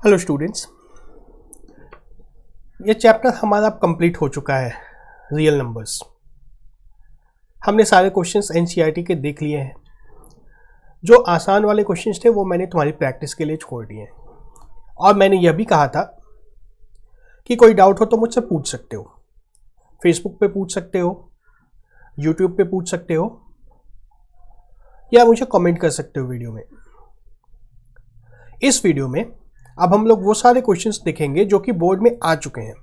Hello students, ये chapter हमारा complete हो चुका है। रियल नंबर्स हमने सारे क्वेश्चंस एनसीईआरटी के देख लिए हैं। जो आसान वाले क्वेश्चंस थे वो मैंने तुम्हारी प्रैक्टिस के लिए छोड़ दिए हैं। और मैंने यह भी कहा था कि कोई डाउट हो तो मुझसे पूछ सकते हो, फेसबुक पे पूछ सकते हो, यूट्यूब पे पूछ सकते हो, या मुझे कमेंट कर सकते हो वीडियो में। इस वीडियो में अब हम लोग वो सारे क्वेश्चंस देखेंगे जो कि बोर्ड में आ चुके हैं।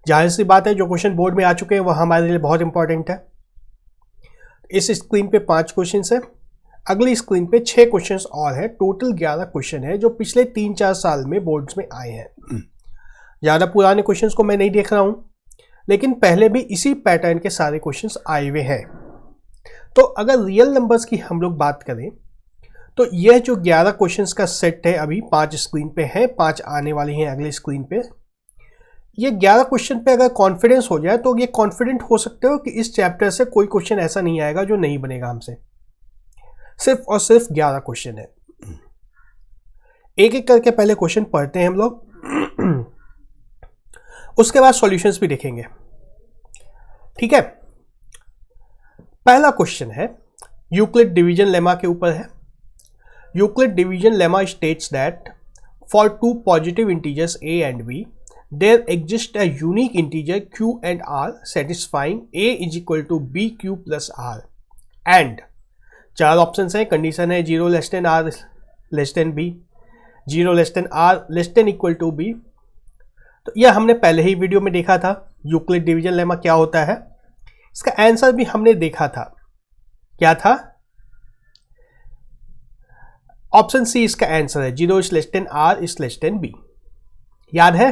जाहिर सी बात है, जो क्वेश्चन बोर्ड में आ चुके हैं वो हमारे लिए बहुत इंपॉर्टेंट है। इस स्क्रीन पे 5 क्वेश्चंस है, अगली स्क्रीन पे 6 क्वेश्चंस और है। टोटल 11 क्वेश्चन है जो पिछले 3-4 साल में बोर्ड्स में आए हैं। ज़्यादा पुराने क्वेश्चंस को मैं नहीं देख रहा हूं, लेकिन पहले भी इसी पैटर्न के सारे क्वेश्चंस आए हुए हैं। तो अगर रियल नंबर्स की हम लोग बात करें तो यह जो 11 क्वेश्चंस का सेट है, अभी 5 स्क्रीन पे है, 5 आने वाली हैं अगली स्क्रीन पे। ये 11 क्वेश्चन पे अगर कॉन्फिडेंस हो जाए तो ये कॉन्फिडेंट हो सकते हो कि इस चैप्टर से कोई क्वेश्चन ऐसा नहीं आएगा जो नहीं बनेगा हमसे। सिर्फ और सिर्फ 11 क्वेश्चन है। एक एक करके पहले क्वेश्चन पढ़ते हैं हम लोग, उसके बाद सॉल्यूशंस भी देखेंगे। ठीक है, पहला क्वेश्चन है यूक्लिड डिवीजन लेमा के ऊपर है। Euclid division lemma states that for two positive integers a and b, there exists a unique integer q and r satisfying a is equal to bq plus r and 4 options हैं। Condition है 0 less than r less than b, 0 less than r less than equal to b। तो यह हमने पहले ही video में देखा था। Euclid division lemma क्या होता है, इसका आंसर भी हमने देखा था। क्या था? ऑप्शन सी इसका आंसर है, 0 is less than R is less than B. याद है?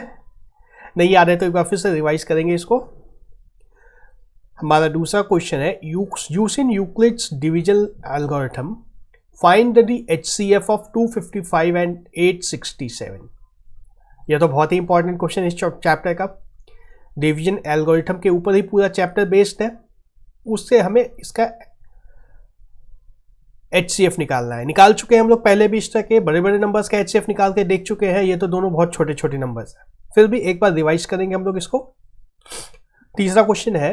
नहीं याद है तो एक बार फिर से रिवाइज करेंगे इसको। हमारा दूसरा क्वेश्चन है using Euclid's division algorithm find the HCF of 255 and 867। यह तो बहुत ही इंपॉर्टेंट क्वेश्चन है इस चैप्टर का। डिवीजन एल्गोरिथम के ऊपर ही पूरा चैप्टर बेस्ड है। उससे हमें इसका HCF निकालना है। निकाल चुके हैं हम लोग पहले भी इस तरह के बड़े बड़े नंबर्स का HCF निकाल के देख चुके हैं। ये तो दोनों बहुत छोटे छोटे नंबर्स हैं, फिर भी एक बार रिवाइज करेंगे हम लोग इसको। तीसरा क्वेश्चन है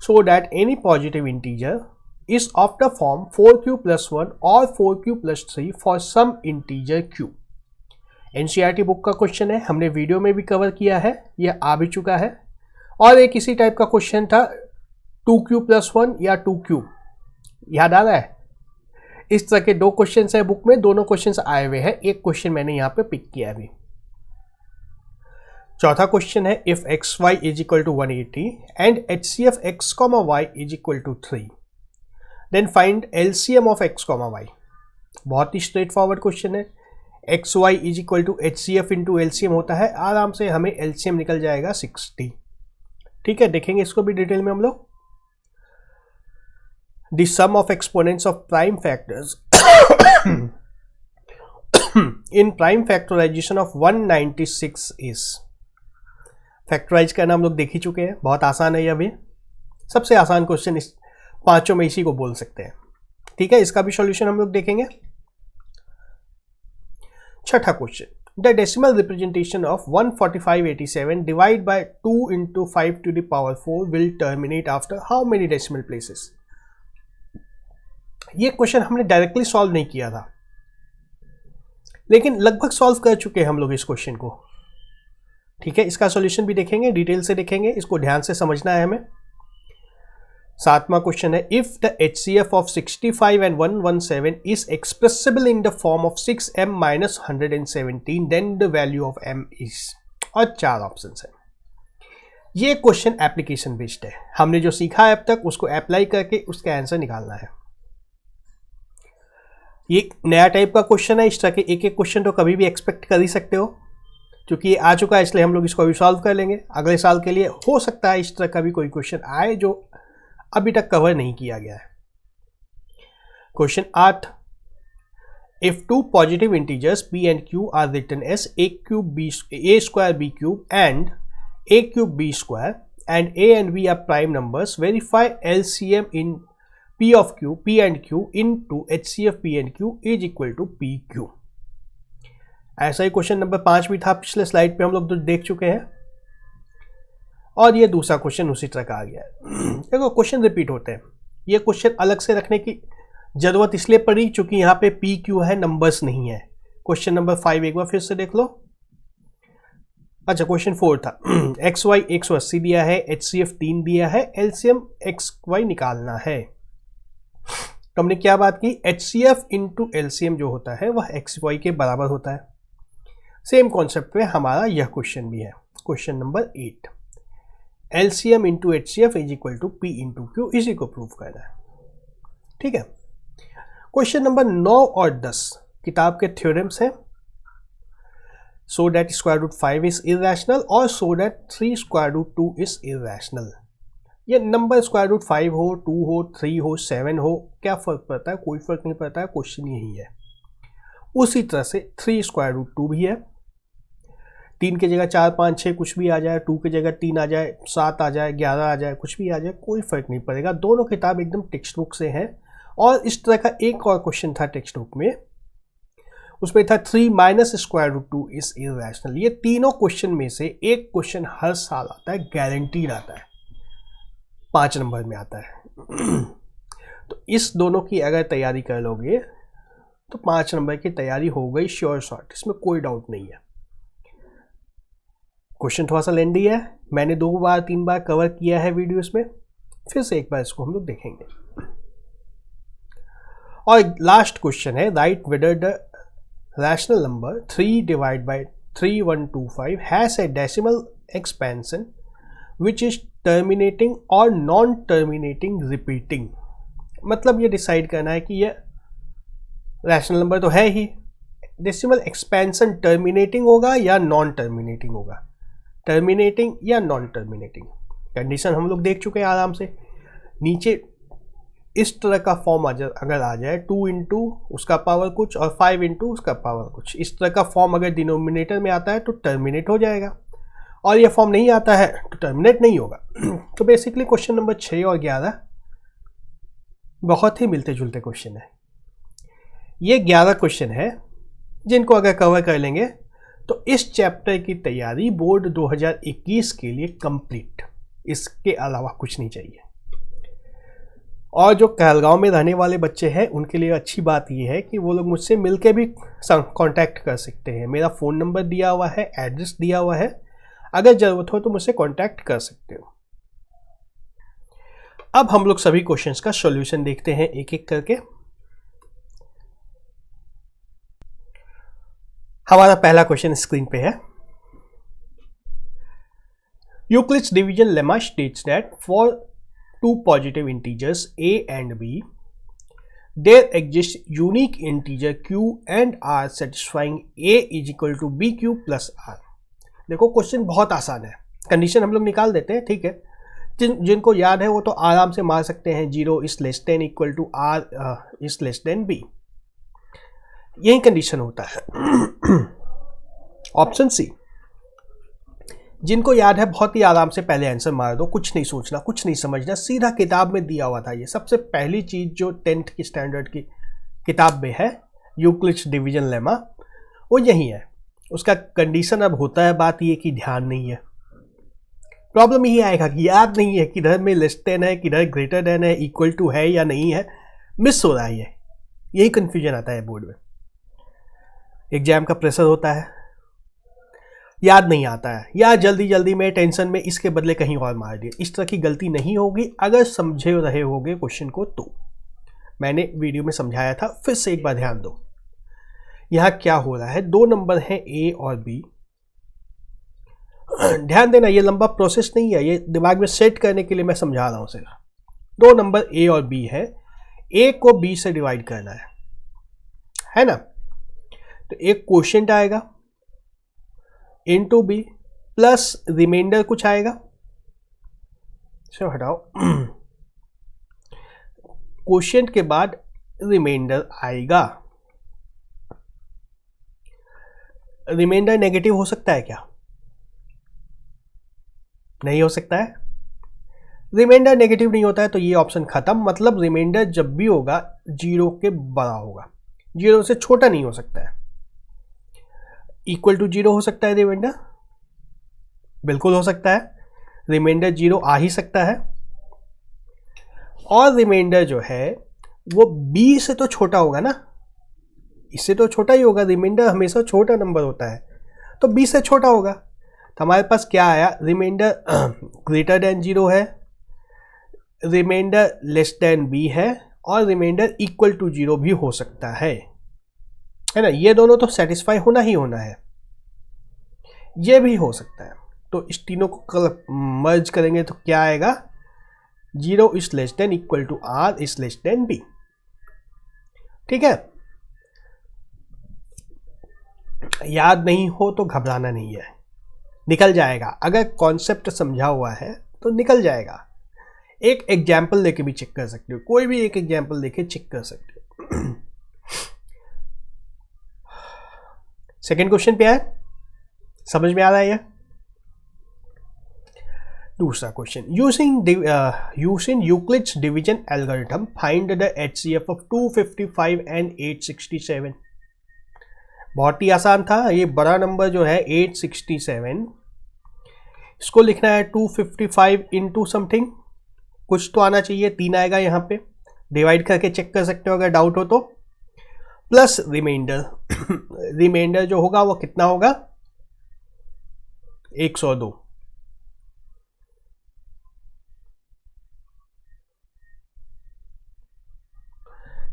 so that any positive integer is of the form 4q + 1 और 4q + 3 for some integer q। NCERT book का क्वेश्चन है, हमने वीडियो में भी कवर किया है, यह आ भी चुका है। और एक इसी टाइप का क्वेश्चन था 2q + 1 या 2q, याद आ रहा है? इस तरह के 2 क्वेश्चन है बुक में, दोनों क्वेश्चंस आए हुए हैं। एक क्वेश्चन मैंने यहां पे पिक किया अभी। चौथा क्वेश्चन है if xy = 180 and HCF x, y = 3 then find LCM of x, y। बहुत ही स्ट्रेट फॉरवर्ड क्वेश्चन है। xy = HCF × LCM होता है, आराम से हमें LCM निकल जाएगा 60। ठीक है, देखेंगे इसको भी डिटेल में हम लोग। The sum of exponents of prime factors in prime factorization of 196 is। Factorise करना हम लोग देख ही चुके हैं, बहुत आसान है। यह भी सबसे आसान क्वेश्चन इस 5 में इसी को बोल सकते हैं। ठीक है, इसका भी सॉल्यूशन हम लोग देखेंगे। छठा question, the decimal representation of 14587 divide by 2 × 5 to the power 4 will terminate after how many decimal places. ये क्वेश्चन हमने डायरेक्टली सॉल्व नहीं किया था, लेकिन लगभग सॉल्व कर चुके हैं हम लोग इस क्वेश्चन को। ठीक है, इसका सॉल्यूशन भी देखेंगे, डिटेल से देखेंगे, इसको ध्यान से समझना है हमें। 7वां क्वेश्चन है if the HCF of 65 and 117 is expressible in the form of 6m - 117 then the value of m is. और 4 ऑप्शन है। ये क्वेश्चन एप्लीकेशन बेस्ड है। हमने जो सीखा है अब तक उसको अप्लाई करके उसका आंसर निकालना है। ये नया टाइप का क्वेश्चन है। इस तरह के एक एक क्वेश्चन तो कभी भी एक्सपेक्ट कर ही सकते हो, क्योंकि ये आ चुका है इसलिए हम लोग इसको अभी सॉल्व कर लेंगे। अगले साल के लिए हो सकता है इस तरह का भी कोई क्वेश्चन आए जो अभी तक कवर नहीं किया गया है। Question 8, if 2 positive integers p and q are written as a² b³ and a³ b² and a and b are prime numbers, verify LCM in P of Q, P and Q into HCF P and Q is equal to PQ। ऐसा ही question number 5 भी था, पिछले slide पे हम लोग तो देख चुके हैं, और ये दूसरा क्वेश्चन उसी तरह का आ गया है। देखो क्वेश्चन रिपीट होते हैं, ये क्वेश्चन अलग से रखने की जरूरत इसलिए पड़ी चूंकि यहाँ पे पी क्यू है, नंबर्स नहीं है। क्वेश्चन नंबर 5 एक बार फिर से देख लो। अच्छा क्वेश्चन 4 था, एक्स वाई 180 दिया है, HCF 3 दिया है, LCM एक्स वाई निकालना है। तो हमने क्या बात की, HCF इंटू LCM जो होता है वह एक्स वाई के बराबर होता है। सेम कॉन्सेप्ट पे हमारा यह क्वेश्चन भी है, question number 8, LCM into HCF is equal to P into Q, इसी को प्रूव करना है। ठीक है, क्वेश्चन नंबर 9 और 10 किताब के थ्योरम्स हैं। So that square root 5 is irrational और so that 3 square root 2 is irrational. ये नंबर स्क्वायर रूट 5 हो, 2 हो, 3 हो, 7 हो, क्या फर्क पड़ता है, कोई फर्क नहीं पड़ता है, क्वेश्चन यही है। उसी तरह से 3 स्क्वायर रूट 2 भी है, 3 की जगह 4 5 6 कुछ भी आ जाए, 2 की जगह 3 आ जाए, 7 आ जाए, 11 आ जाए, कुछ भी आ जाए, कोई फर्क नहीं पड़ेगा। दोनों किताब एकदम टेक्स्ट बुक से हैं। और इस तरह का एक और क्वेश्चन था टेक्स्ट बुक में, उसमें था 3 minus square root 2 is irrational. ये तीनों क्वेश्चन में से एक क्वेश्चन हर साल आता है, गारंटीड आता है, 5 नंबर में आता है। तो इस दोनों की अगर तैयारी कर लोगे तो 5 नंबर की तैयारी हो गई श्योर शॉट, इसमें कोई डाउट नहीं है। क्वेश्चन थोड़ा सा लेंदी है, मैंने 2 बार 3 बार कवर किया है वीडियोस में, फिर से एक बार इसको हम लोग देखेंगे। और लास्ट क्वेश्चन है, right whether the rational number 3 divide by 3125 has a decimal expansion which is terminating और नॉन टर्मिनेटिंग रिपीटिंग। मतलब ये डिसाइड करना है कि ये रैशनल नंबर तो है ही, डेसिमल एक्सपेंशन टर्मिनेटिंग होगा या नॉन टर्मिनेटिंग होगा, टर्मिनेटिंग या नॉन टर्मिनेटिंग। कंडीशन हम लोग देख चुके हैं आराम से। नीचे इस तरह का फॉर्म अगर आ जाए, 2 इंटू उसका पावर कुछ और 5 इंटू उसका पावर कुछ, इस तरह का फॉर्म अगर डिनोमिनेटर में आता है तो टर्मिनेट हो जाएगा, और ये फॉर्म नहीं आता है तो टर्मिनेट नहीं होगा। तो बेसिकली क्वेश्चन नंबर 6 और 11 बहुत ही मिलते जुलते क्वेश्चन है। ये 11 क्वेश्चन है जिनको अगर कवर कर लेंगे तो इस चैप्टर की तैयारी बोर्ड 2021 के लिए कंप्लीट, इसके अलावा कुछ नहीं चाहिए। और जो कहलगांव में रहने वाले बच्चे हैं उनके लिए अच्छी बात यह है कि वो लोग मुझसे मिलके भी कांटेक्ट कर सकते हैं। मेरा फ़ोन नंबर दिया हुआ है, एड्रेस दिया हुआ है, अगर ज़रूरत हो तो मुझसे कांटेक्ट कर सकते हो। अब हम लोग सभी क्वेश्चंस का सॉल्यूशन देखते हैं एक एक करके। हमारा पहला क्वेश्चन स्क्रीन पे है। Euclid's division lemma states that for 2 positive integers a and b there exists unique integer q and r satisfying a is equal to bq plus r। देखो क्वेश्चन बहुत आसान है, कंडीशन हम लोग निकाल देते हैं, ठीक है। जिनको याद है वो तो आराम से मार सकते हैं, 0 is less than equal to r is less than b, यही कंडीशन होता है। ऑप्शन सी, जिनको याद है बहुत ही आराम से पहले आंसर मार दो, कुछ नहीं सोचना, कुछ नहीं समझना, सीधा किताब में दिया हुआ था। ये सबसे पहली चीज जो 10th की स्टैंडर्ड की किताब में है, यूक्लिड्स डिवीजन लेमा, वो यही है। उसका कंडीशन अब होता है बात ये कि ध्यान नहीं है, प्रॉब्लम यही आएगा कि याद नहीं है किधर में लेस देन है, किधर ग्रेटर देन है, इक्वल टू है या नहीं है, मिस हो रहा है। यही कंफ्यूजन आता है बोर्ड में। एग्जाम का प्रेशर होता है, याद नहीं आता है, या जल्दी जल्दी में टेंशन में इसके बदले कहीं और मार दिए। इस तरह की गलती नहीं होगी अगर समझे रहे होगे क्वेश्चन को तो। मैंने वीडियो में समझाया था, फिर से एक बार ध्यान दो। यहाँ क्या हो रहा है, 2 नंबर हैं ए और बी। ध्यान देना, ये लंबा प्रोसेस नहीं है, ये दिमाग में सेट करने के लिए मैं समझा रहा हूँ सिर्फ। 2 नंबर ए और बी है, ए को बी से डिवाइड करना है ना। तो एक क्वोशिएंट आएगा इनटू बी प्लस रिमाइंडर कुछ आएगा, चलो हटाओ, क्वोशिएंट के बाद रिमाइंडर आएगा। रिमाइंडर नेगेटिव हो सकता है क्या? नहीं हो सकता है। रिमाइंडर नेगेटिव नहीं होता है तो ये ऑप्शन खत्म। मतलब रिमाइंडर जब भी होगा 0 के बड़ा होगा, 0 से छोटा नहीं हो सकता है। इक्वल टू 0 हो सकता है रिमाइंडर? बिल्कुल हो सकता है, रिमाइंडर 0 आ ही सकता है। और रिमाइंडर जो है वो b से तो छोटा होगा ना, इससे तो छोटा ही होगा, रिमाइंडर हमेशा छोटा नंबर होता है, तो b से छोटा होगा। तो हमारे पास क्या आया, रिमाइंडर ग्रेटर देन 0 है, रिमाइंडर लेस देन b है, और रिमाइंडर इक्वल टू 0 भी हो सकता है ना। ये दोनों तो सेटिस्फाई होना ही होना है, ये भी हो सकता है। तो इस तीनों को कल मर्ज करेंगे तो क्या आएगा, 0 is less than equal to r is less than b। ठीक है, याद नहीं हो तो घबराना नहीं है, निकल जाएगा। अगर कॉन्सेप्ट समझा हुआ है तो निकल जाएगा। एक एग्जाम्पल लेके भी चेक कर सकते हो, कोई भी एक एग्जाम्पल लेके चेक कर सकते हो। सेकेंड क्वेश्चन पे है, समझ में आ रहा है ये? दूसरा question, using Euclid's division algorithm find the HCF of 255 and 867। बहुत ही आसान था। ये बड़ा नंबर जो है 867, इसको लिखना है 255 इंटू समथिंग, कुछ तो आना चाहिए, 3 आएगा यहाँ पे, डिवाइड करके चेक कर सकते हो अगर डाउट हो तो, प्लस रिमाइंडर। रिमाइंडर जो होगा वो कितना होगा, 102।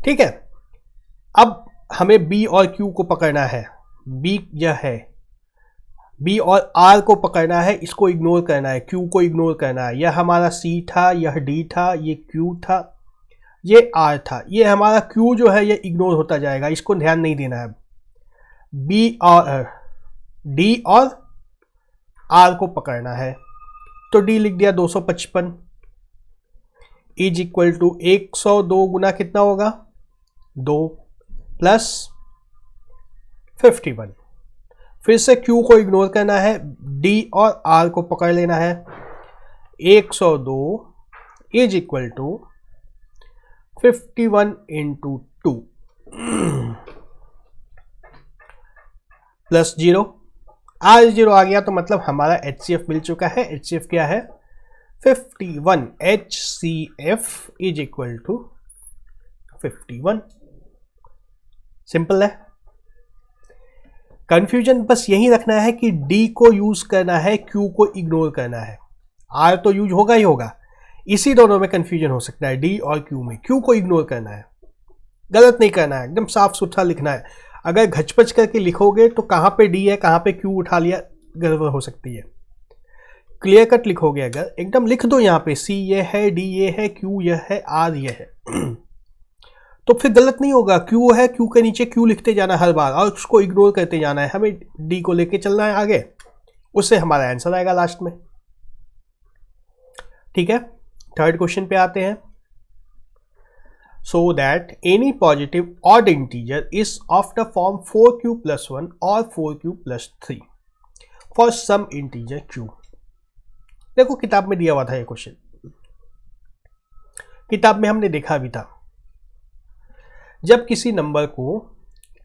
ठीक है, अब हमें b और q को पकड़ना है। b यह है, b और r को पकड़ना है, इसको इग्नोर करना है, q को इग्नोर करना है। यह हमारा c था, यह d था, ये q था, ये r था। ये हमारा q जो है ये इग्नोर होता जाएगा, इसको ध्यान नहीं देना है। b और d और r को पकड़ना है, तो d लिख दिया 255 इज इक्वल टू 102 गुना कितना होगा, 2 प्लस 51। फिर से q को इग्नोर करना है, d और r को पकड़ लेना है। 102 is equal to 51 into 2 plus 0। आज 0 आ गया तो मतलब हमारा HCF मिल चुका है। HCF क्या है, 51। HCF is equal to 51। Simple है। कंफ्यूजन बस यही रखना है कि D को यूज करना है, Q को इग्नोर करना है। R तो यूज होगा ही होगा, इसी दोनों में कंफ्यूजन हो सकता है, D और Q में। Q को इग्नोर करना है, गलत नहीं करना है, एकदम साफ सुथरा लिखना है। अगर घचपच करके लिखोगे तो कहाँ पे D है कहाँ पे Q उठा लिया, गड़बड़ हो सकती है। क्लियर कट लिखोगे अगर, एकदम लिख दो यहाँ पे C ये है, D ये है, Q ये है, R ये है, तो फिर गलत नहीं होगा। Q है, Q के नीचे Q लिखते जाना हर बार और उसको इग्नोर करते जाना है। हमें D को लेके चलना है आगे, उससे हमारा आंसर आएगा लास्ट में। ठीक है, थर्ड क्वेश्चन पे आते हैं। So that any positive odd integer is of the form 4q plus 1 or 4q plus 3 for some integer q। देखो किताब में दिया हुआ था ये क्वेश्चन, किताब में हमने देखा भी था। जब किसी नंबर को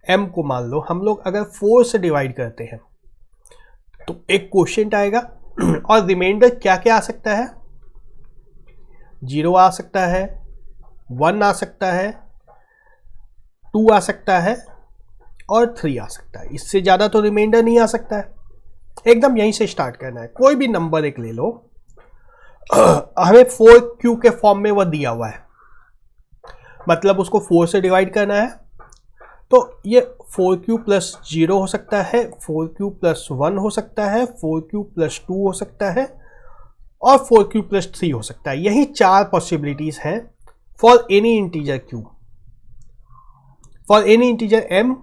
m को मान लो हम लोग अगर 4 से डिवाइड करते हैं तो एक क्वोशिएंट आएगा और रिमाइंडर क्या क्या आ सकता है, 0 आ सकता है, 1 आ सकता है, 2 आ सकता है और 3 आ सकता है। इससे ज़्यादा तो रिमाइंडर नहीं आ सकता है। एकदम यहीं से स्टार्ट करना है। कोई भी नंबर एक ले लो, हमें 4q के फॉर्म में वह दिया हुआ है, मतलब उसको 4 से डिवाइड करना है। तो ये 4q प्लस 0 हो सकता है, 4q प्लस 1 हो सकता है, 4q प्लस 2 हो सकता है और 4q प्लस 3 हो सकता है। यही 4 पॉसिबिलिटीज हैं for any integer q। For any integer m,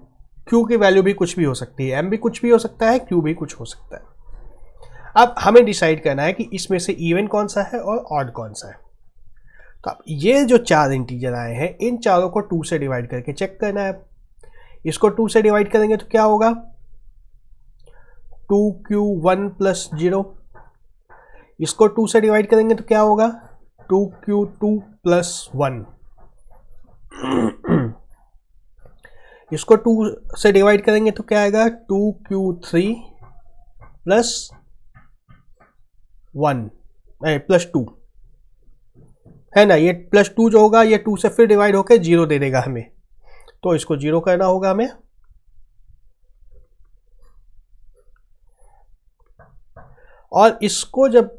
q की वैल्यू भी कुछ भी हो सकती है, m भी कुछ भी हो सकता है, q भी कुछ हो सकता है। अब हमें डिसाइड करना है कि इसमें से इवन कौन सा है और ऑड कौन सा है। तो अब ये जो 4 इंटीजर आए हैं, इन चारों को 2 से डिवाइड करके चेक करना है। इसको 2 से डिवाइड करेंगे तो क्या होगा, 2q1 प्लस 0। इसको 2 से डिवाइड करेंगे तो क्या होगा, 2q2 प्लस 1। इसको 2 से डिवाइड करेंगे तो क्या आएगा 2q3 प्लस 1 प्लस 2 है ना। ये प्लस 2 जो होगा ये 2 से फिर डिवाइड होकर 0 दे देगा हमें, तो इसको 0 करना होगा हमें। और इसको जब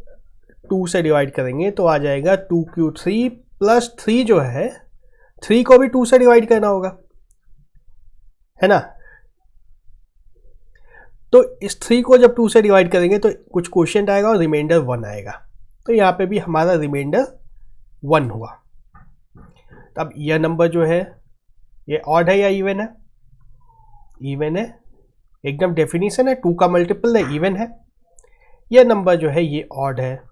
2 से डिवाइड करेंगे तो आ जाएगा 2q3 प्लस 3 जो है 3 को भी 2 से डिवाइड करना होगा, है ना। तो इस 3 को जब 2 से डिवाइड करेंगे तो कुछ क्वोशिएंट आएगा और रिमाइंडर 1 आएगा, तो यहाँ पे भी हमारा रिमाइंडर 1 हुआ। तब यह नंबर जो है ये ऑड है या इवन है? इवन है, एकदम डेफिनेशन है, 2 का मल्टीपल है, इवन है। यह नंबर जो है ये ऑड है,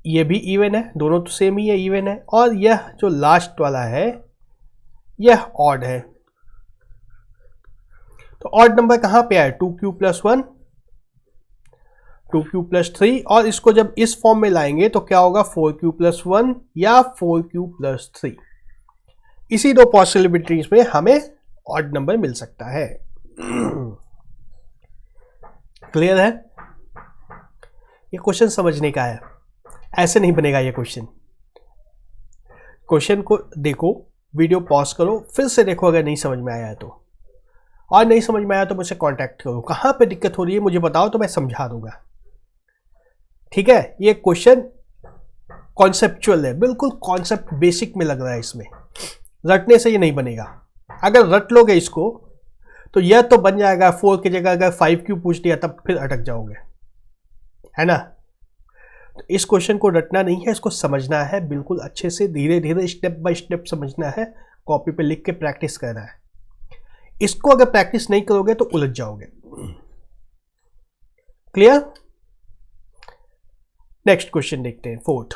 ये भी इवन है, दोनों तो सेम ही है, इवन है। और यह जो लास्ट वाला है यह ऑड है। तो ऑड नंबर कहां पे आए? 2q प्लस 1, 2q प्लस 3, और इसको जब इस फॉर्म में लाएंगे तो क्या होगा 4q प्लस 1 या 4q प्लस 3। इसी दो पॉसिबिलिटीज में हमें ऑड नंबर मिल सकता है। क्लियर है? ये क्वेश्चन समझने का है, ऐसे नहीं बनेगा ये क्वेश्चन। क्वेश्चन को देखो, वीडियो पॉज करो, फिर से देखो अगर नहीं समझ में आया है तो, और नहीं समझ में आया तो मुझसे कांटेक्ट करो, कहां पे दिक्कत हो रही है मुझे बताओ तो मैं समझा दूंगा। ठीक है? ये क्वेश्चन कॉन्सेप्चुअल है, बिल्कुल कॉन्सेप्ट बेसिक में लग रहा है, इसमें रटने से ये नहीं बनेगा। अगर रट लोगे इसको तो यह तो बन जाएगा 4 की जगह अगर 5q पूछ दिया तब फिर अटक जाओगे, है ना। तो इस क्वेश्चन को रटना नहीं है, इसको समझना है, बिल्कुल अच्छे से धीरे धीरे स्टेप बाय स्टेप समझना है, कॉपी पे लिख के प्रैक्टिस करना है। इसको अगर प्रैक्टिस नहीं करोगे तो उलझ जाओगे। क्लियर? नेक्स्ट क्वेश्चन देखते हैं, 4th।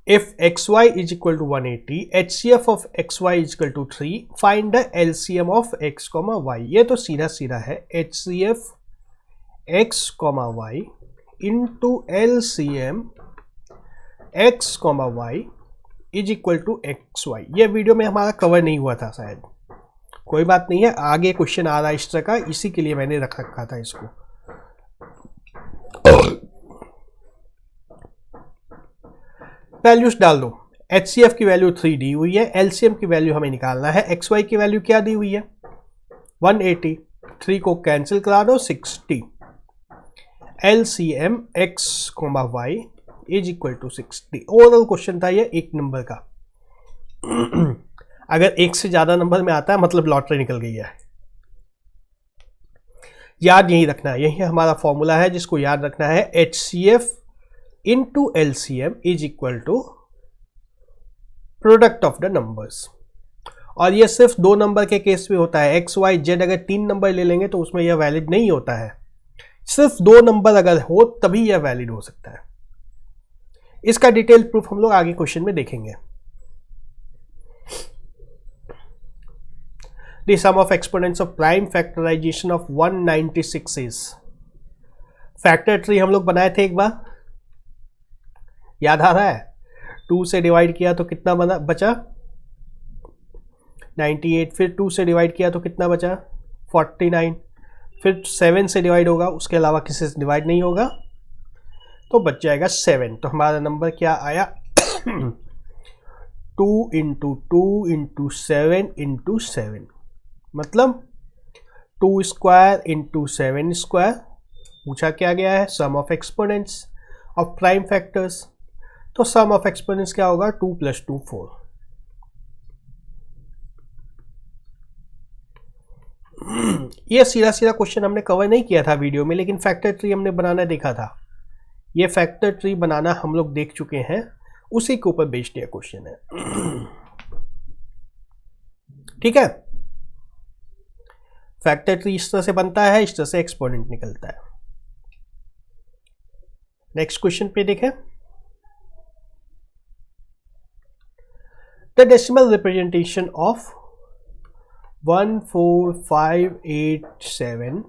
If xy is equal to 180, HCF of xy is equal to 3, find the LCM of x, y। ये तो सीधा सीधा है, HCF x, y into LCM x, y is equal to xy। ये video में हमारा कवर नहीं हुआ था शायद, कोई बात नहीं है, आगे क्वेश्चन आ रहा है इस तरह का, इसी के लिए मैंने रख रखा था इसको। वैल्यूज डाल दो। HCF की वैल्यू 3 दी हुई है, LCM की वैल्यू हमें निकालना है, XY की वैल्यू क्या दी हुई है 180, 3 को कैंसिल करा दो 60, LCM x, y is equal to 60। Overall question था ये 1 नंबर का। अगर 1 से ज्यादा नंबर में आता है मतलब लॉटरी निकल गई है। याद यही रखना है, यही हमारा फॉर्मूला है जिसको याद रखना है, HCF into LCM is equal to product of the numbers. और ये सिर्फ 2 नंबर के केस में होता है, x, y, z अगर 3 नंबर ले लेंगे तो उसमें यह वैलिड नहीं होता है, सिर्फ 2 नंबर अगर हो तभी यह वैलिड हो सकता है। इसका डिटेल प्रूफ हम लोग आगे क्वेश्चन में देखेंगे। The sum of exponents of prime factorization of 196 is। Factor tree हम लोग बनाए थे एक बार, याद आ रहा है? 2 से डिवाइड किया तो कितना बचा 98, फिर 2 से डिवाइड किया तो कितना बचा 49, फिर 7 से डिवाइड होगा, उसके अलावा किसी से डिवाइड नहीं होगा तो बच जाएगा 7। तो हमारा नंबर क्या आया 2 इंटू 2 इंटू 7 इंटू 7, मतलब 2 स्क्वायर इंटू 7 स्क्वायर। पूछा क्या गया है sum of exponents of prime factors, तो सम ऑफ एक्सपोनेंट्स क्या होगा 2 + 2 4। ये सीधा सीधा क्वेश्चन हमने कवर नहीं किया था वीडियो में, लेकिन फैक्टर ट्री हमने बनाना देखा था। ये फैक्टर ट्री बनाना हम लोग देख चुके हैं, उसी के ऊपर बेस्ड ये क्वेश्चन है। ठीक है, फैक्टर ट्री इस तरह से बनता है, इस तरह से एक्सपोनेंट निकलता है। नेक्स्ट क्वेश्चन पे देखें, the decimal representation of 14587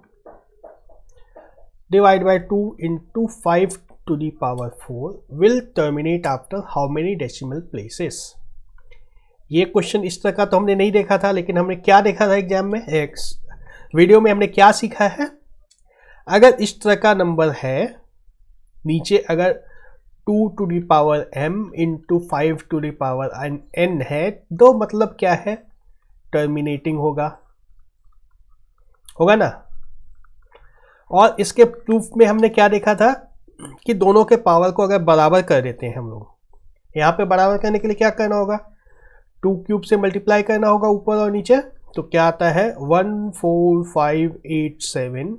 divided by 2 into 5 to the power 4 will terminate after how many decimal places? ये क्वेश्चन इस तरह का तो हमने नहीं देखा था, लेकिन हमने क्या देखा था एग्जाम में, वीडियो में हमने क्या सीखा है, अगर इस तरह का नंबर है नीचे अगर 2 to the power m into 5 to the power n है, तो मतलब क्या है, टर्मिनेटिंग होगा ना। और इसके प्रूफ में हमने क्या देखा था कि दोनों के पावर को अगर बराबर कर देते हैं हम लोग, यहाँ पे बराबर करने के लिए क्या करना होगा, 2 क्यूब से मल्टीप्लाई करना होगा ऊपर और नीचे, तो क्या आता है 14587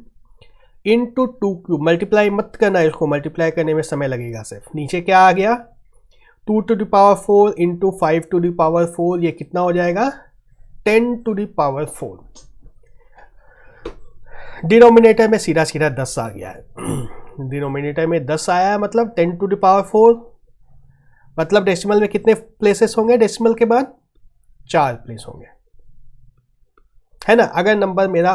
इंटू 2 क्यूब, मल्टीप्लाई मत करना, इसको मल्टीप्लाई करने में समय लगेगा सिर्फ। नीचे क्या आ गया 2 to the power 4 into 5 to the power 4, ये कितना हो जाएगा 10 टू द पावर 4। डिनोमिनेटर में सीधा सीधा 10 आ गया है, डिनोमिनेटर में 10 आया है, मतलब 10 टू द पावर 4, मतलब डेसिमल में कितने प्लेसेस होंगे, डेसिमल के बाद 4 प्लेस होंगे, है ना। अगर नंबर मेरा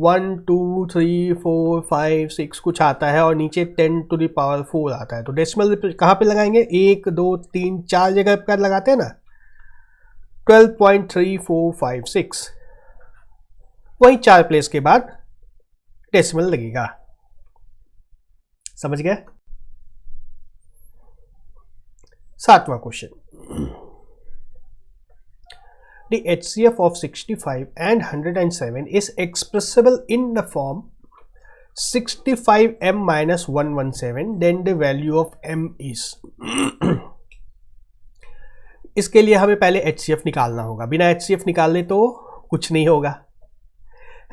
1 2 3 4 5 6 कुछ आता है और नीचे 10 टू द पावर 4 आता है, तो डेसिमल कहाँ पे लगाएंगे, 1 2 3 4 जगह पर लगाते हैं ना, 12.3456, वही 4 प्लेस के बाद डेसिमल लगेगा, समझ गए। 7वां question, The HCF of 65 and 107 is expressible in the form 65m minus 117, then the value of m is इसके लिए हमें पहले HCF निकालना होगा, बिना HCF निकाले तो कुछ नहीं होगा,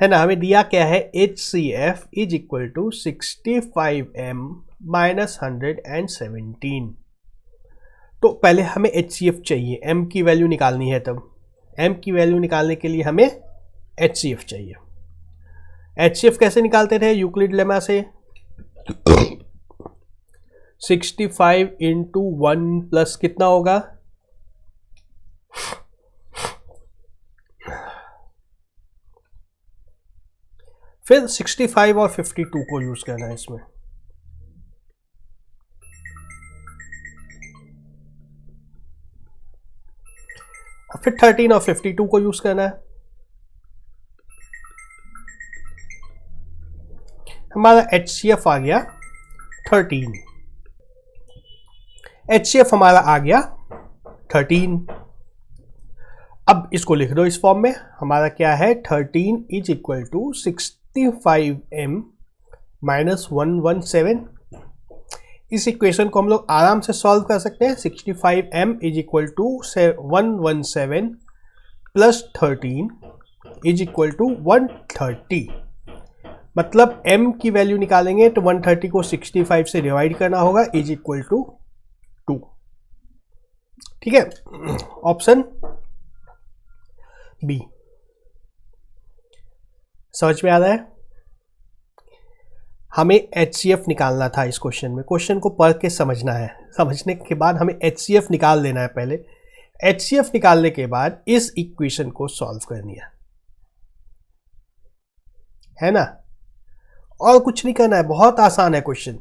है ना। हमें दिया क्या है, HCF is equal to 65m minus 117, तो पहले हमें HCF चाहिए, m की वैल्यू निकालनी है, तब m की वैल्यू निकालने के लिए हमें HCF चाहिए। HCF कैसे निकालते थे, यूक्लिड लेमा से 65 इंटू 1 प्लस कितना होगा, फिर 65 और 52 को यूज करना है इसमें, फिर 13 और 52 को यूज करना है। हमारा HCF आ गया 13, HCF हमारा आ गया 13। अब इसको लिख दो इस फॉर्म में, हमारा क्या है 13 is equal to 65m minus 117। इस इक्वेशन को हम लोग आराम से सॉल्व कर सकते हैं। 65m is equal to 117 plus 13 is equal to 130, मतलब m की वैल्यू निकालेंगे तो 130 को 65 से डिवाइड करना होगा, इज इक्वल टू 2। ठीक है, ऑप्शन बी। समझ में आ रहा है, हमें HCF निकालना था इस क्वेश्चन में, क्वेश्चन को पढ़ के समझना है, समझने के बाद हमें HCF निकाल लेना है पहले, HCF निकालने के बाद इस इक्वेशन को सॉल्व करनी है ना, और कुछ नहीं करना है, बहुत आसान है क्वेश्चन।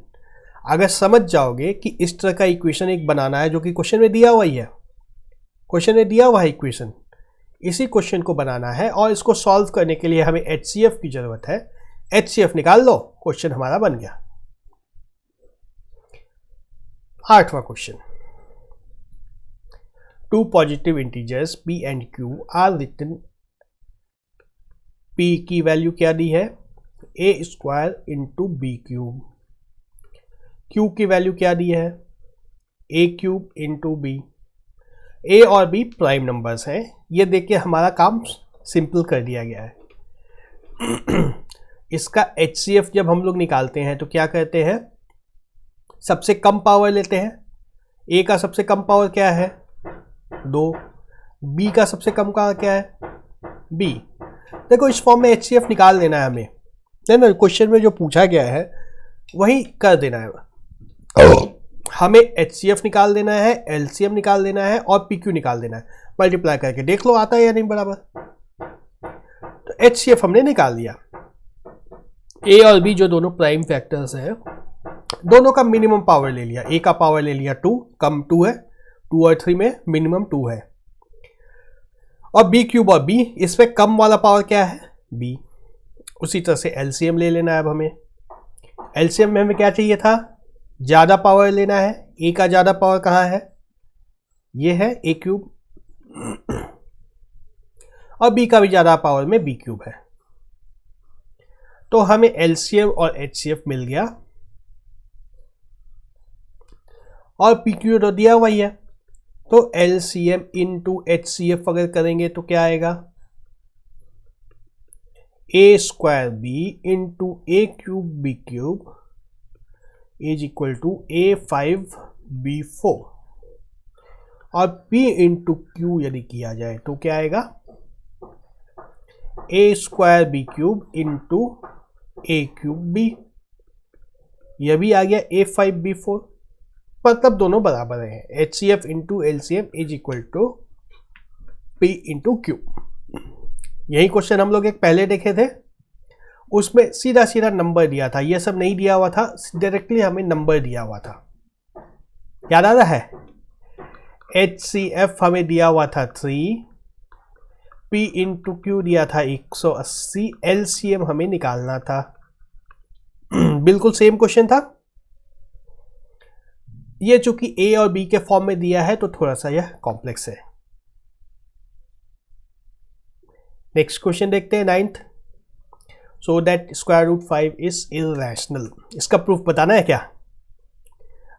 अगर समझ जाओगे कि इस तरह का इक्वेशन एक बनाना है जो कि क्वेश्चन में दिया हुआ ही है, क्वेश्चन में दिया हुआ है इक्वेशन, इसी क्वेश्चन को बनाना है और इसको सॉल्व करने के लिए हमें HCF की जरूरत है। HCF निकाल लो, क्वेश्चन हमारा बन गया। 8वां question, 2 positive integers P and Q are written, P की वैल्यू क्या दी है, a square into B cube, Q की वैल्यू क्या दी है, a cube into B. a और b प्राइम नंबर्स हैं, ये देख के हमारा काम सिंपल कर दिया गया है। इसका HCF जब हम लोग निकालते हैं तो क्या करते हैं, सबसे कम पावर लेते हैं। a का सबसे कम पावर क्या है 2, b का सबसे कम का क्या है b। देखो इस फॉर्म में HCF निकाल लेना है हमें, है ना, क्वेश्चन में जो पूछा गया है वही कर देना है। हमें HCF निकाल देना है, LCM निकाल देना है और PQ निकाल देना है, मल्टीप्लाई करके देख लो आता है या नहीं बराबर। तो HCF हमने निकाल दिया, A और B जो दोनों प्राइम फैक्टर्स हैं, दोनों का मिनिमम पावर ले लिया। A का पावर ले लिया 2, कम 2 है, 2 और 3 में मिनिमम 2 है। और बी क्यूब और बी, इस पे कम वाला पावर क्या है, बी। उसी तरह से एलसीएम ले लेना है। अब हमें एलसीएम में हमें क्या चाहिए था, ज़्यादा पावर लेना है। ए का ज़्यादा पावर कहाँ है, ये है ए क्यूब, और बी का भी ज़्यादा पावर में बी क्यूब है। तो हमें एलसीएम और एचसीएफ मिल गया, और पी क्यू तो दिया हुआ ही है। तो एलसीएम इंटू एचसीएफ अगर करेंगे तो क्या आएगा, A square B into A cube B cube is equal to A5B4, और P इंटू क्यू यदि किया जाए तो क्या आएगा, A square B cube into A cube B, यह भी आ गया A5B4। मतलब दोनों बराबर हैं, HCF into LCM is equal to P into Q. यही क्वेश्चन हम लोग एक पहले देखे थे, उसमें सीधा सीधा नंबर दिया था, ये सब नहीं दिया हुआ था, डायरेक्टली हमें नंबर दिया हुआ था। याद आ रहा है, HCF हमें दिया हुआ था 3, P इंटू क्यू दिया था 180, LCM हमें निकालना था। बिल्कुल सेम क्वेश्चन था। ये चूंकि A और B के फॉर्म में दिया है तो थोड़ा सा यह कॉम्प्लेक्स है। नेक्स्ट क्वेश्चन देखते हैं, 9th। So that square root 5 is irrational. इसका प्रूफ बताना है क्या,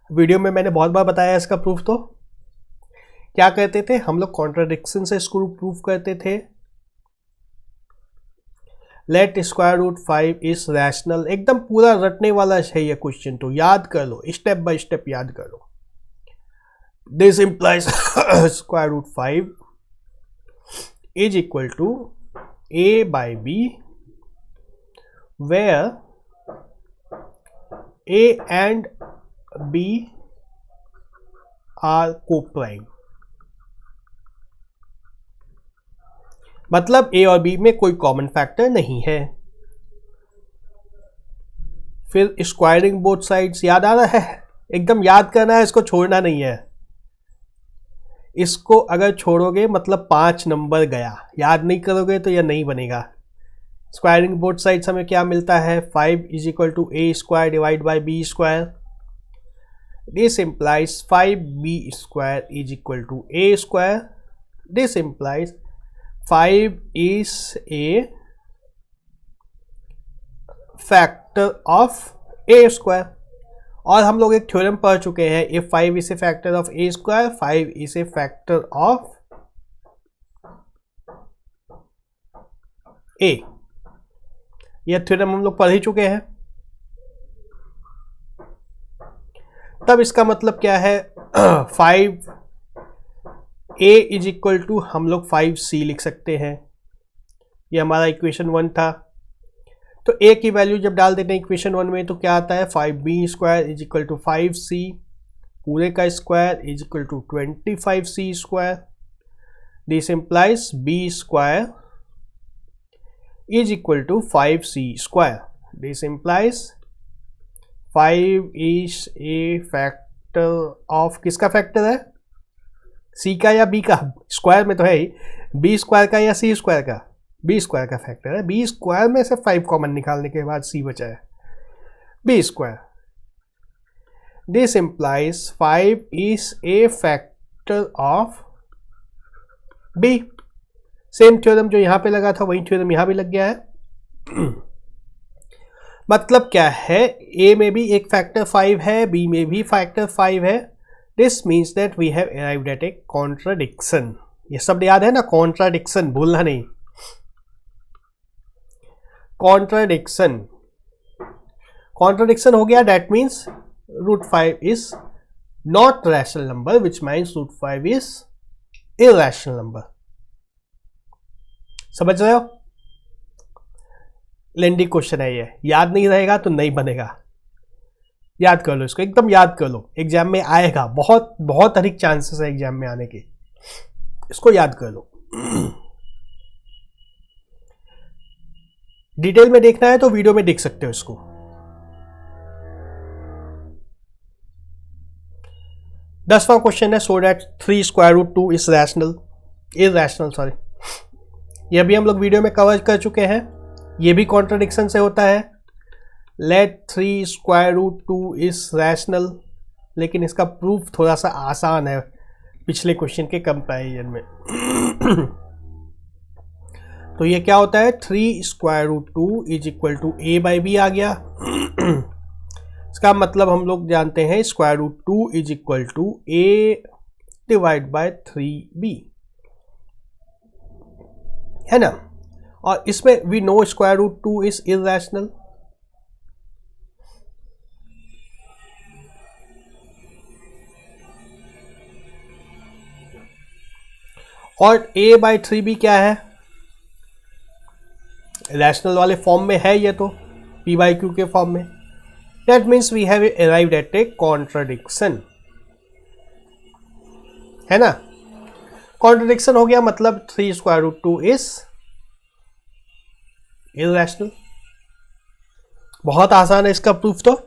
वीडियो में मैंने बहुत बार बताया इसका प्रूफ। तो क्या कहते थे हम लोग, कॉन्ट्राडिक्शन से इसको प्रूफ करते थे। Let square root 5 is rational, एकदम पूरा रटने वाला है ये क्वेश्चन, तो याद कर लो, स्टेप बाय स्टेप याद कर लो। This implies square root 5 is equal to A by B, where A and B are co-prime। मतलब A और B में कोई कॉमन फैक्टर नहीं है। फिर स्क्वायरिंग बोथ साइड्स, याद आ रहा है, एकदम याद करना है, इसको छोड़ना नहीं है। इसको अगर छोड़ोगे मतलब 5 नंबर गया, याद नहीं करोगे तो यह नहीं बनेगा। स्क्वायरिंग बोथ साइड्स हमें क्या मिलता है, 5 is equal to A square divide by B square. This implies 5b square is equal to A square. This implies 5 is a factor of A square. और हम लोग एक थ्योरम पढ़ चुके हैं, if 5 is a factor of A square, 5 is a factor of A. यह theorem हम लोग पढ़ ही चुके हैं। तब इसका मतलब क्या है, 5 ए इज इक्वल टू हम लोग 5c लिख सकते हैं। यह हमारा इक्वेशन 1 था। तो ए की वैल्यू जब डाल देते हैं इक्वेशन 1 में तो क्या आता है, 5b square is equal to 5c पूरे का square is equal to 25c square. This implies b square is equal to 5c square. This implies 5 is a factor of, किसका फैक्टर है, c का या b का, स्क्वायर में तो है ही, b स्क्वायर का या c स्क्वायर का, बी स्क्वायर का फैक्टर है। बी स्क्वायर में से 5 कॉमन निकालने के बाद सी बचा है, B square. This implies 5 is a factor of B. Same theorem जो यहां पे लगा था वही थ्योरम यहां भी लग गया है। मतलब क्या है, ए में भी एक फैक्टर 5 है, बी में भी फैक्टर 5 है। This means that we have arrived at a contradiction. ये शब्द याद है ना, कॉन्ट्राडिक्शन, भूलना नहीं। कॉन्ट्राडिक्शन, कॉन्ट्राडिक्शन हो गया, that means root 5 is not rational number, which means root 5 is irrational number. समझ रहे हो, लेंदी क्वेश्चन है ये, याद नहीं रहेगा तो नहीं बनेगा। याद कर लो इसको, एकदम याद कर लो, एग्जाम में आएगा, बहुत बहुत अधिक चांसेस है एग्जाम में आने के, इसको याद कर लो। डिटेल में देखना है तो वीडियो में देख सकते हो इसको। दसवां क्वेश्चन है, so that 3 square root 2 is rational, irrational sorry. यह भी हम लोग वीडियो में कवर कर चुके हैं। ये भी कॉन्ट्रडिक्शन से होता है। Let 3 square root 2 is rational, लेकिन इसका प्रूफ थोड़ा सा आसान है पिछले क्वेश्चन के कंपैरिजन में। तो ये क्या होता है, 3 square root 2 is equal to A by B आ गया। इसका मतलब हम लोग जानते हैं square root 2 is equal to A divide by 3b, है ना। और इसमें we know square root 2 is irrational. और a बाई 3b क्या है, रैशनल वाले फॉर्म में है ये तो, p बाई क्यू के फॉर्म में। That means we have arrived at a contradiction, है ना। कॉन्ट्रडिक्शन हो गया, मतलब 3 स्क्वायर रूट 2 इज इरैशनल। बहुत आसान है इसका प्रूफ तो,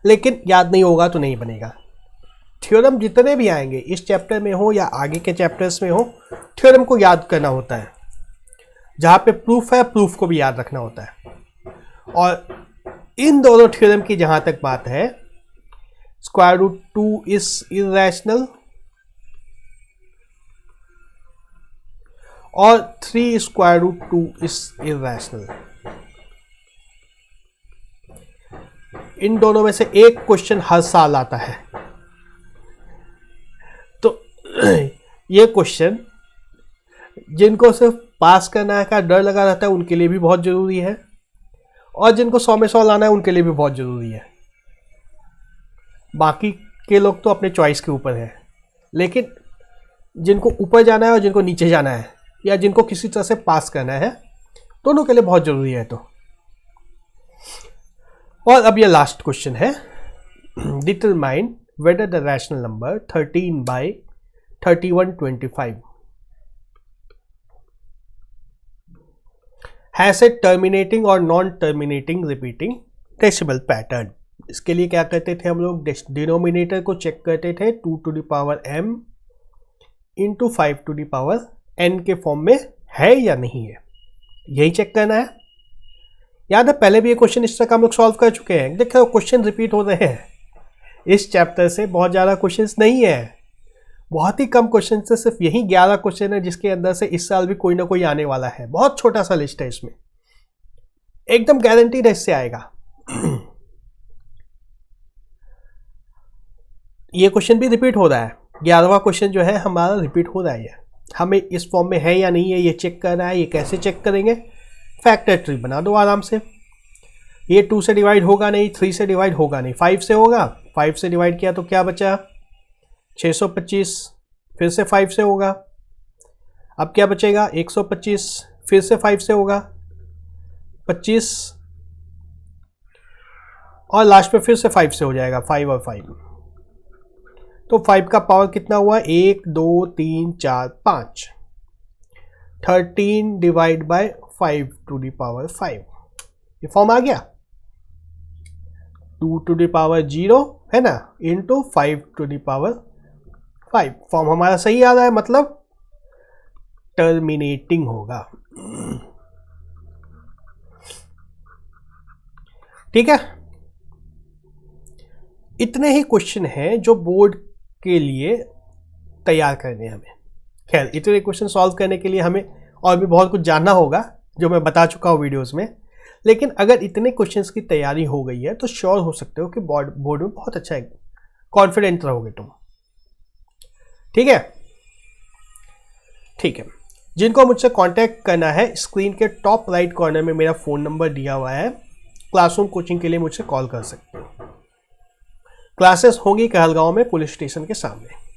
लेकिन याद नहीं होगा तो नहीं बनेगा। थ्योरम जितने भी आएंगे इस चैप्टर में हो या आगे के चैप्टर्स में हो, थ्योरम को याद करना होता है। जहाँ पे प्रूफ है, प्रूफ को भी याद रखना होता है। और इन दोनों थ्योरम की जहाँ तक बात है, स्क्वायर रूट 2 इज इरैशनल और 3 स्क्वायर रूट 2 इज इरैशनल, इन दोनों में से एक क्वेश्चन हर साल आता है। तो ये क्वेश्चन जिनको सिर्फ पास करना का डर लगा रहता है उनके लिए भी बहुत ज़रूरी है, और जिनको 100 में 100 लाना है उनके लिए भी बहुत ज़रूरी है। बाकी के लोग तो अपने चॉइस के ऊपर है, लेकिन जिनको ऊपर जाना है और जिनको नीचे जाना है, या जिनको किसी तरह से पास करना है, दोनों के लिए बहुत ज़रूरी है। तो और अब ये लास्ट क्वेश्चन है, determine whether the rational number 13 by 3125 has a terminating or non-terminating repeating decimal pattern। इसके लिए क्या करते थे हम लोग, डिनोमिनेटर को चेक करते थे 2 to the power m into 5 to the power n के फॉर्म में है या नहीं है, यही चेक करना है। याद है पहले भी ये क्वेश्चन इस तरह हम लोग सॉल्व कर चुके हैं। देखो क्वेश्चन रिपीट हो रहे हैं, इस चैप्टर से बहुत ज़्यादा क्वेश्चंस नहीं है, बहुत ही कम क्वेश्चन से, सिर्फ यही 11 क्वेश्चन है जिसके अंदर से इस साल भी कोई ना कोई आने वाला है। बहुत छोटा सा लिस्ट है इसमें, एकदम गारंटीड है इससे आएगा। ये क्वेश्चन भी रिपीट हो रहा है, 11वां क्वेश्चन जो है हमारा रिपीट हो रहा है। हमें इस फॉर्म में है या नहीं है ये चेक करना है। ये कैसे चेक करेंगे, फैक्टर ट्री बना दो आराम से। ये 2 से डिवाइड होगा नहीं, 3 से डिवाइड होगा नहीं, 5 से होगा। 5 से डिवाइड किया तो क्या बचा, 625, फिर से 5 से होगा। अब क्या बचेगा, 125, फिर से 5 से होगा, 25, और लास्ट में फिर से 5 से हो जाएगा, 5 और 5। तो 5 का पावर कितना हुआ, 1 2 3 4 5। 13 divide by 5 to the power 5, ये फॉर्म आ गया। 2 to the power 0 है ना, into 5 to the power 5। Form हमारा सही आ रहा है, मतलब टर्मिनेटिंग होगा। ठीक है, इतने ही क्वेश्चन हैं जो बोर्ड के लिए तैयार करने हैं हमें। खैर इतने क्वेश्चन सॉल्व करने के लिए हमें और भी बहुत कुछ जानना होगा, जो मैं बता चुका हूँ वीडियोस में। लेकिन अगर इतने क्वेश्चंस की तैयारी हो गई है तो श्योर हो सकते हो कि बोर्ड में बहुत अच्छा है, कॉन्फिडेंट रहोगे तुम। ठीक है, ठीक है। जिनको मुझसे कांटेक्ट करना है, स्क्रीन के टॉप राइट कॉर्नर में मेरा फ़ोन नंबर दिया हुआ है। क्लासरूम कोचिंग के लिए मुझसे कॉल कर सकते हो। क्लासेस होंगी कहलगांव में पुलिस स्टेशन के सामने।